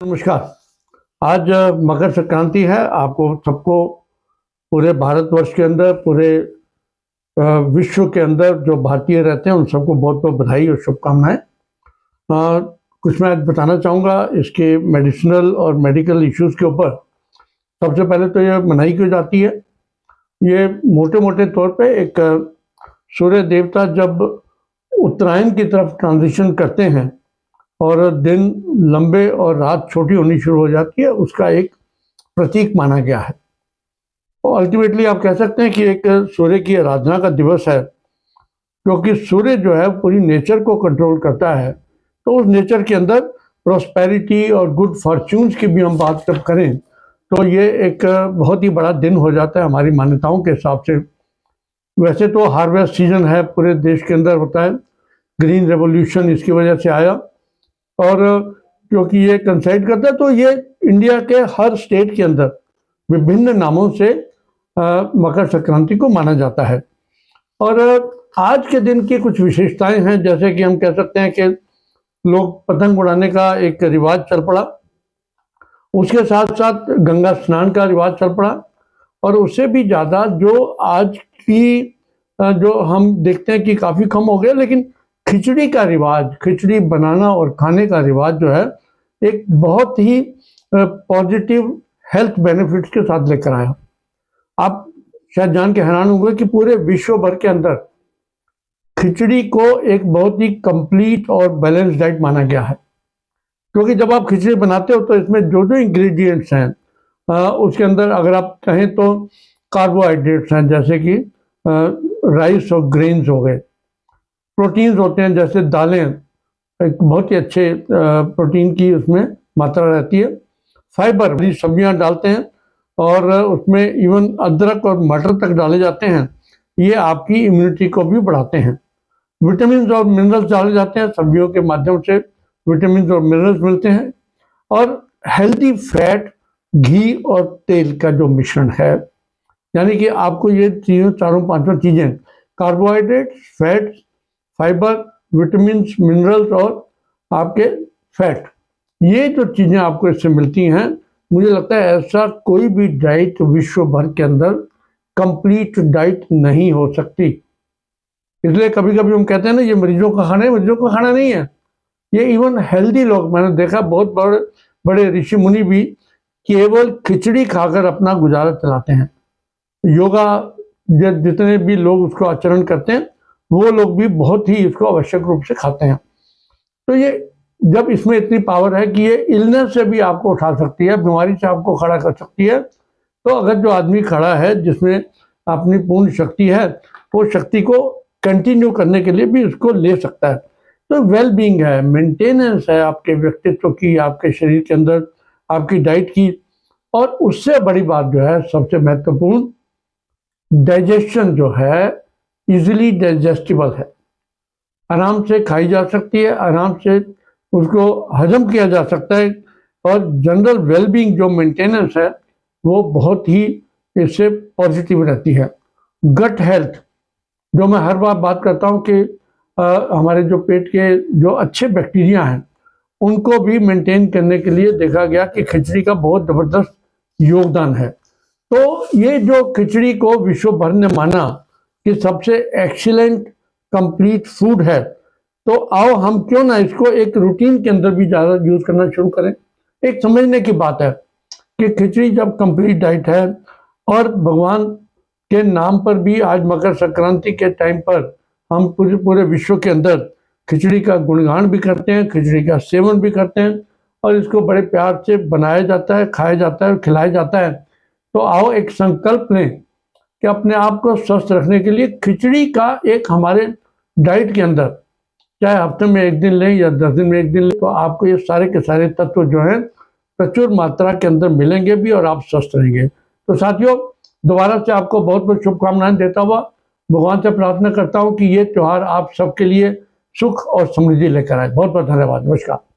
नमस्कार। आज मकर संक्रांति है। आपको सबको पूरे भारतवर्ष के अंदर, पूरे विश्व के अंदर जो भारतीय रहते हैं उन सबको बहुत बहुत बधाई और शुभकामनाएं। कुछ मैं आज बताना चाहूँगा इसके मेडिसिनल और मेडिकल इश्यूज़ के ऊपर। सबसे पहले तो ये मनाही क्यों जाती है। ये मोटे मोटे तौर पे एक सूर्य देवता जब उत्तरायण की तरफ ट्रांजिशन करते हैं और दिन लंबे और रात छोटी होनी शुरू हो जाती है, उसका एक प्रतीक माना गया है। और अल्टीमेटली आप कह सकते हैं कि एक सूर्य की आराधना का दिवस है, क्योंकि सूर्य जो है पूरी नेचर को कंट्रोल करता है। तो उस नेचर के अंदर प्रॉस्पेरिटी और गुड फॉर्च्यून्स की भी हम बात जब करें तो ये एक बहुत ही बड़ा दिन हो जाता है हमारी मान्यताओं के हिसाब से। वैसे तो हार्वेस्ट सीजन है, पूरे देश के अंदर होता है। ग्रीन रेवोल्यूशन इसकी वजह से आया, और क्योंकि ये कंसाइड करता है तो ये इंडिया के हर स्टेट के अंदर विभिन्न नामों से मकर संक्रांति को माना जाता है। और आज के दिन की कुछ विशेषताएं हैं, जैसे कि हम कह सकते हैं कि लोग पतंग उड़ाने का एक रिवाज चल पड़ा, उसके साथ साथ गंगा स्नान का रिवाज चल पड़ा, और उससे भी ज़्यादा जो आज की जो हम देखते हैं कि काफ़ी कम हो गया, लेकिन खिचड़ी का रिवाज, खिचड़ी बनाना और खाने का रिवाज जो है एक बहुत ही पॉजिटिव हेल्थ बेनिफिट्स के साथ लेकर आया। आप शायद जान के हैरान होंगे कि पूरे विश्व भर के अंदर खिचड़ी को एक बहुत ही कंप्लीट और बैलेंस डाइट माना गया है। क्योंकि जब आप खिचड़ी बनाते हो तो इसमें जो जो इंग्रेडिएंट्स हैं उसके अंदर अगर आप कहें तो कार्बोहाइड्रेट्स हैं, जैसे कि राइस और ग्रेन्स हो गए। प्रोटीन्स होते हैं, जैसे दालें, एक बहुत ही अच्छे प्रोटीन की उसमें मात्रा रहती है। फाइबर, बड़ी सब्जियां डालते हैं और उसमें इवन अदरक और मटर तक डाले जाते हैं, ये आपकी इम्यूनिटी को भी बढ़ाते हैं। विटामिन और मिनरल्स डाले जाते हैं, सब्जियों के माध्यम से विटामिन और मिनरल्स मिलते हैं। और हेल्दी फैट, घी और तेल का जो मिश्रण है, यानी कि आपको ये चीज़ें चारों पांचों चीज़ें, carbohydrate, fats, fibre, vitamin, minerals और आपके फैट, ये जो चीज़ें आपको इससे मिलती हैं, मुझे लगता है ऐसा कोई भी डाइट विश्व भर के अंदर कंप्लीट डाइट नहीं हो सकती। इसलिए कभी कभी हम कहते हैं ना, ये मरीजों का खाना है, मरीजों का खाना नहीं है। ये इवन हेल्दी लोग, मैंने देखा बहुत बड़े बड़े ऋषि मुनि भी केवल खिचड़ी खाकर अपना गुजारा चलाते हैं। योगा जितने भी लोग उसको आचरण करते हैं वो लोग भी बहुत ही इसको आवश्यक रूप से खाते हैं। तो ये जब इसमें इतनी पावर है कि ये इलनेस से भी आपको उठा सकती है, बीमारी से आपको खड़ा कर सकती है, तो अगर जो आदमी खड़ा है जिसमें अपनी पूर्ण शक्ति है, वो शक्ति को कंटिन्यू करने के लिए भी उसको ले सकता है। तो वेल बीइंग है, मेंटेनेंस है आपके व्यक्तित्व की, आपके शरीर के अंदर, आपकी डाइट की। और उससे बड़ी बात जो है, सबसे महत्वपूर्ण, डाइजेशन जो है इजीली डाइजेस्टिबल है, आराम से खाई जा सकती है, आराम से उसको हजम किया जा सकता है। और जनरल वेलबींग जो मेंटेनेंस है वो बहुत ही इससे पॉजिटिव रहती है। गट हेल्थ, जो मैं हर बार बात करता हूँ कि हमारे जो पेट के जो अच्छे बैक्टीरिया हैं उनको भी मेंटेन करने के लिए देखा गया कि खिचड़ी का बहुत ज़बरदस्त योगदान है। तो ये जो खिचड़ी को विश्व भर ने माना कि सबसे एक्सीलेंट कंप्लीट फूड है, तो आओ हम क्यों ना इसको एक रूटीन के अंदर भी ज़्यादा यूज़ करना शुरू करें। एक समझने की बात है कि खिचड़ी जब कंप्लीट डाइट है, और भगवान के नाम पर भी आज मकर संक्रांति के टाइम पर हम पूरे पूरे विश्व के अंदर खिचड़ी का गुणगान भी करते हैं, खिचड़ी का सेवन भी करते हैं, और इसको बड़े प्यार से बनाया जाता है, खाया जाता है और खिलाया जाता है। तो आओ एक संकल्प लें कि अपने आप को स्वस्थ रखने के लिए खिचड़ी का एक हमारे डाइट के अंदर, चाहे हफ्ते में एक दिन लें या 10 दिन में एक दिन लें, तो आपको ये सारे के सारे तत्व जो हैं प्रचुर मात्रा के अंदर मिलेंगे भी और आप स्वस्थ रहेंगे। तो साथियों, दोबारा से आपको बहुत बहुत शुभकामनाएं देता हुआ भगवान से प्रार्थना करता हूँ कि ये त्यौहार आप सबके लिए सुख और समृद्धि लेकर आए। बहुत बहुत धन्यवाद। नमस्कार।